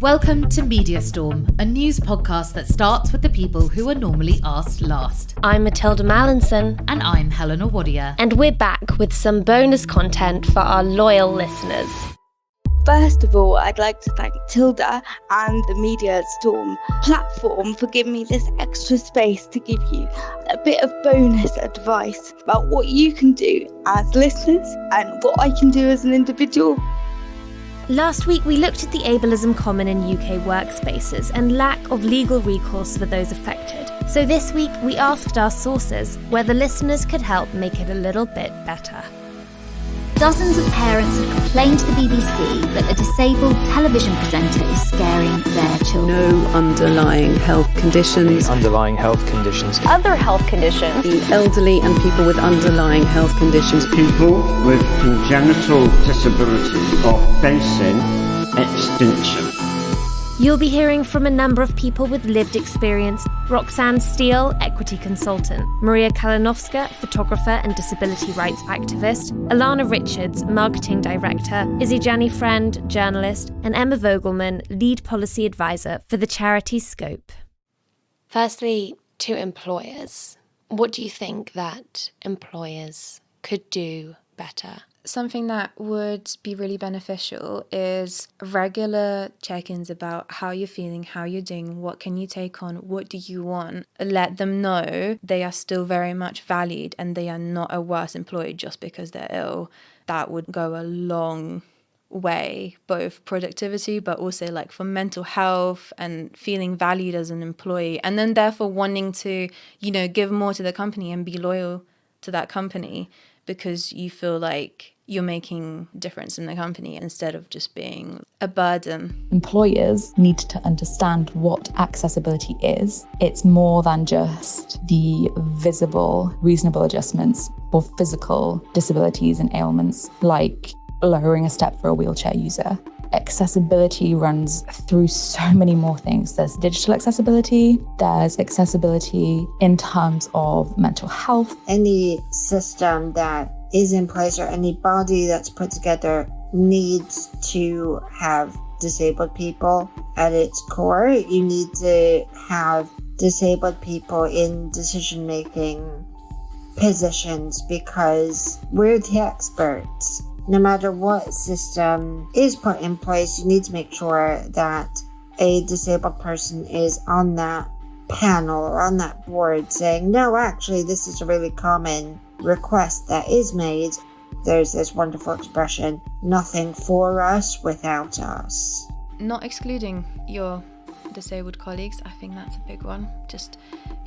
Welcome to Media Storm, a news podcast that starts with the people who are normally asked last. I'm Matilda Mallinson. And I'm Helena Wadia. And we're back with some bonus content for our loyal listeners. First of all, I'd like to thank Tilda and the Media Storm platform for giving me this extra space to give you a bit of bonus advice about what you can do as listeners and what I can do as an individual. Last week, we looked at the ableism common in UK workspaces and lack of legal recourse for those affected. So this week, we asked our sources whether listeners could help make it a little bit better. Dozens of parents have complained to the BBC that a disabled television presenter is scaring their children. No underlying health conditions. Underlying health conditions. Other health conditions. The elderly and people with underlying health conditions. People with congenital disabilities are facing extinction. You'll be hearing from a number of people with lived experience: Roxanne Steele, equity consultant; Maria Kalinowska, photographer and disability rights activist; Alana Richards, marketing director; Izzy Jani Friend, journalist; and Emma Vogelman, lead policy advisor for the charity Scope. Firstly, to employers. What do you think that employers could do better? Something that would be really beneficial is regular check-ins about how you're feeling, how you're doing, what can you take on, what do you want. Let them know they are still very much valued and they are not a worse employee just because they're ill. That would go a long way, both productivity but also like for mental health and feeling valued as an employee, and then therefore wanting to, give more to the company and be loyal to that company because you feel like you're making a difference in the company instead of just being a burden. Employers need to understand what accessibility is. It's more than just the visible, reasonable adjustments for physical disabilities and ailments, like lowering a step for a wheelchair user. Accessibility runs through so many more things. There's digital accessibility, there's accessibility in terms of mental health. Any system that is in place or any body that's put together needs to have disabled people at its core. You need to have disabled people in decision-making positions because we're the experts. No matter what system is put in place, you need to make sure that a disabled person is on that panel or on that board saying, no, actually, this is a really common request that is made. There's this wonderful expression, nothing for us without us. Not excluding your disabled colleagues, I think that's a big one. Just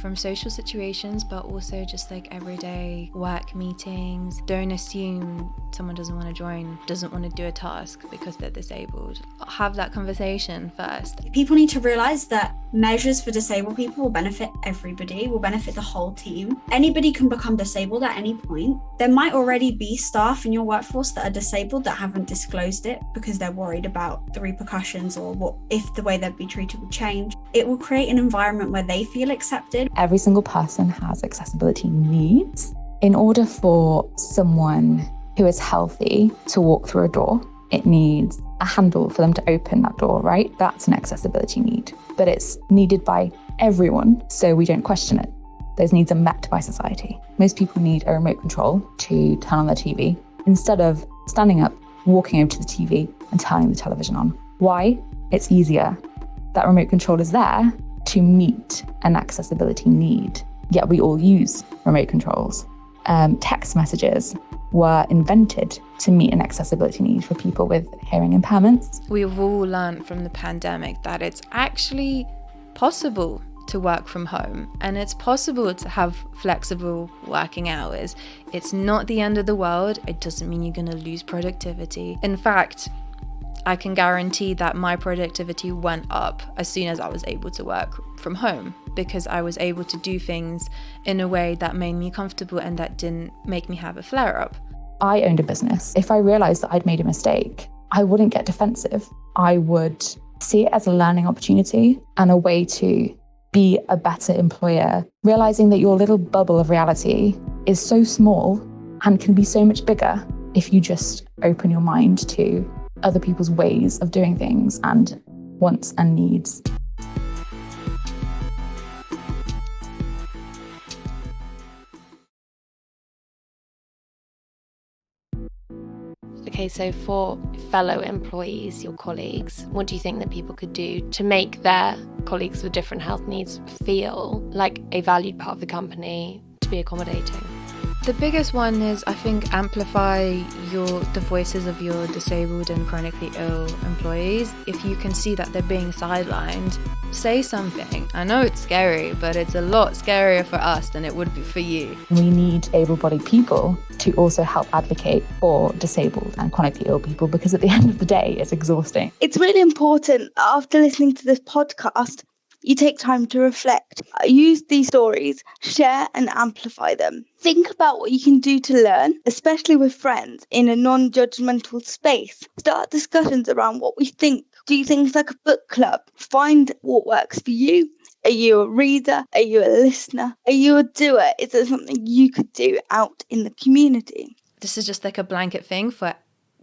from social situations, but also just like everyday work meetings. Don't assume someone doesn't want to join, doesn't want to do a task because they're disabled. Have that conversation first. People need to realise that measures for disabled people will benefit everybody, will benefit the whole team. Anybody can become disabled at any point. There might already be staff in your workforce that are disabled that haven't disclosed it because they're worried about the repercussions or what if the way they'd be treated would change. It will create an environment where they feel accepted. Every single person has accessibility needs. In order for someone who is healthy to walk through a door, it needs a handle for them to open that door, right? That's an accessibility need, but it's needed by everyone, so we don't question it. Those needs are met by society. Most people need a remote control to turn on their TV instead of standing up, walking over to the TV and turning the television on. Why? It's easier. That remote control is there to meet an accessibility need, yet we all use remote controls. Text messages were invented to meet an accessibility need for people with hearing impairments. We've all learned from the pandemic that it's actually possible to work from home and it's possible to have flexible working hours. It's not the end of the world. It doesn't mean you're going to lose productivity. In fact, I can guarantee that my productivity went up as soon as I was able to work from home because I was able to do things in a way that made me comfortable and that didn't make me have a flare-up. I owned a business. If I realised that I'd made a mistake, I wouldn't get defensive. I would see it as a learning opportunity and a way to be a better employer, realising that your little bubble of reality is so small and can be so much bigger if you just open your mind to other people's ways of doing things and wants and needs. Okay, so for fellow employees, your colleagues, what do you think that people could do to make their colleagues with different health needs feel like a valued part of the company, to be accommodating? The biggest one is, I think, amplify the voices of your disabled and chronically ill employees. If you can see that they're being sidelined, say something. I know it's scary, but it's a lot scarier for us than it would be for you. We need able-bodied people to also help advocate for disabled and chronically ill people, because at the end of the day, it's exhausting. It's really important after listening to this podcast, you take time to reflect. Use these stories, share and amplify them. Think about what you can do to learn, especially with friends, in a non-judgmental space. Start discussions around what we think. Do things like a book club. Find what works for you. Are you a reader? Are you a listener? Are you a doer? Is there something you could do out in the community? This is just like a blanket thing for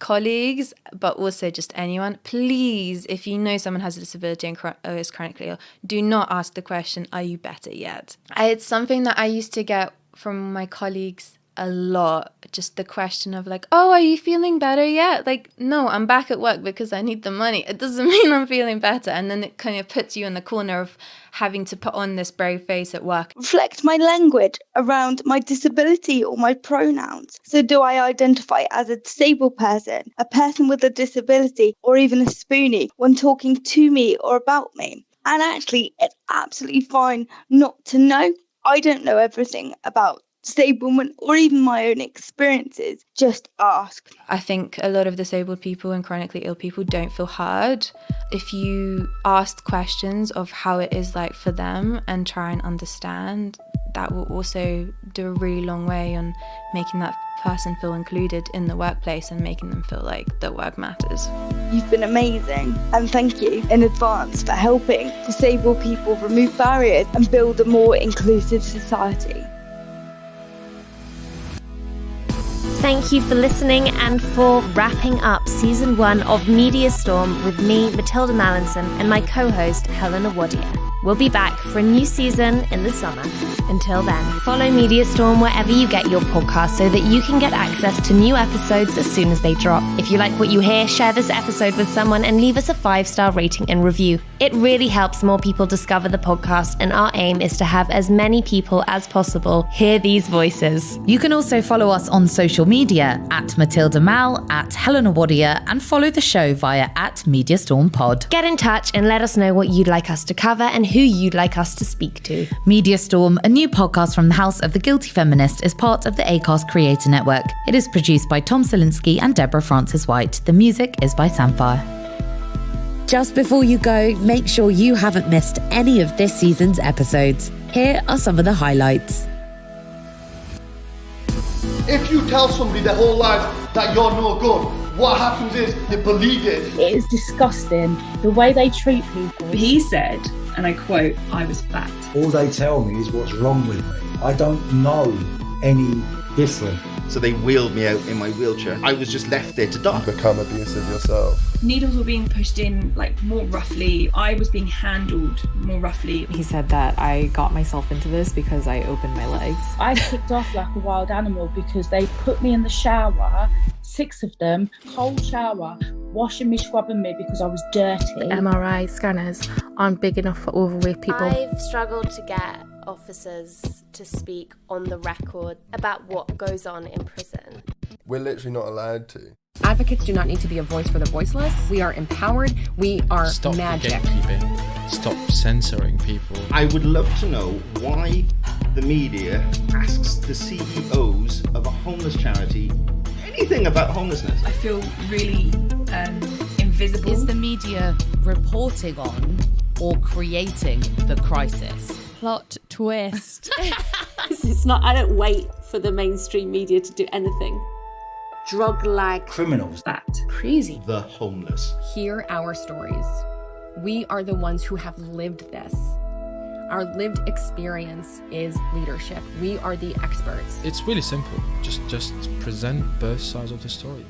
colleagues, but also just anyone. Please, if you know someone has a disability and is chronically ill, do not ask the question, are you better yet? It's something that I used to get from my colleagues a lot, just the question of like, oh, are you feeling better yet? Like, no, I'm back at work because I need the money. It doesn't mean I'm feeling better. And then it kind of puts you in the corner of having to put on this brave face at work. Reflect my language around my disability or my pronouns. So do I identify as a disabled person, a person with a disability, or even a spoonie when talking to me or about me? And actually, it's absolutely fine not to know. I don't know everything about disablement or even my own experiences. Just ask. I think a lot of disabled people and chronically ill people don't feel heard. If you ask questions of how it is like for them and try and understand, that will also do a really long way on making that person feel included in the workplace and making them feel like their work matters. You've been amazing, and thank you in advance for helping disabled people remove barriers and build a more inclusive society. Thank you for listening and for wrapping up season 1 of Media Storm with me, Matilda Mallinson, and my co-host, Helena Wadia. We'll be back for a new season in the summer. Until then, follow Media Storm wherever you get your podcasts so that you can get access to new episodes as soon as they drop. If you like what you hear, share this episode with someone and leave us a 5-star rating and review. It really helps more people discover the podcast, and our aim is to have as many people as possible hear these voices. You can also follow us on social media at Matilda Mal, at Helena Wadia, and follow the show via at MediaStormPod. Get in touch and let us know what you'd like us to cover and who you'd like us to speak to. Media Storm, a new podcast from the House of the Guilty Feminist, is part of the Acast Creator Network. It is produced by Tom Selinsky and Deborah Francis White. The music is by Samfire. Just before you go, make sure you haven't missed any of this season's episodes. Here are some of the highlights. If you tell somebody their whole life that you're no good, what happens is they believe it. It is disgusting the way they treat people. He said, and I quote, I was fat. All they tell me is what's wrong with me. I don't know any different. So they wheeled me out in my wheelchair. I was just left there to die. You become abusive yourself. Needles were being pushed in like more roughly. I was being handled more roughly. He said that I got myself into this because I opened my legs. I kicked off like a wild animal because they put me in the shower, 6 of them, cold shower, washing me, scrubbing me because I was dirty. MRI scanners aren't big enough for overweight people. I've struggled to get officers to speak on the record about what goes on in prison. We're literally not allowed to. Advocates do not need to be a voice for the voiceless. We are empowered. We are Stop magic. Stop gatekeeping. Stop censoring people. I would love to know why the media asks the CEOs of a homeless charity anything about homelessness. I feel really invisible. Is the media reporting on or creating the crisis? Plot twist. It's not, I don't wait for the mainstream media to do anything. Drug-like criminals. That crazy. The homeless. Hear our stories. We are the ones who have lived this. Our lived experience is leadership. We are the experts. It's really simple. Just present both sides of the story.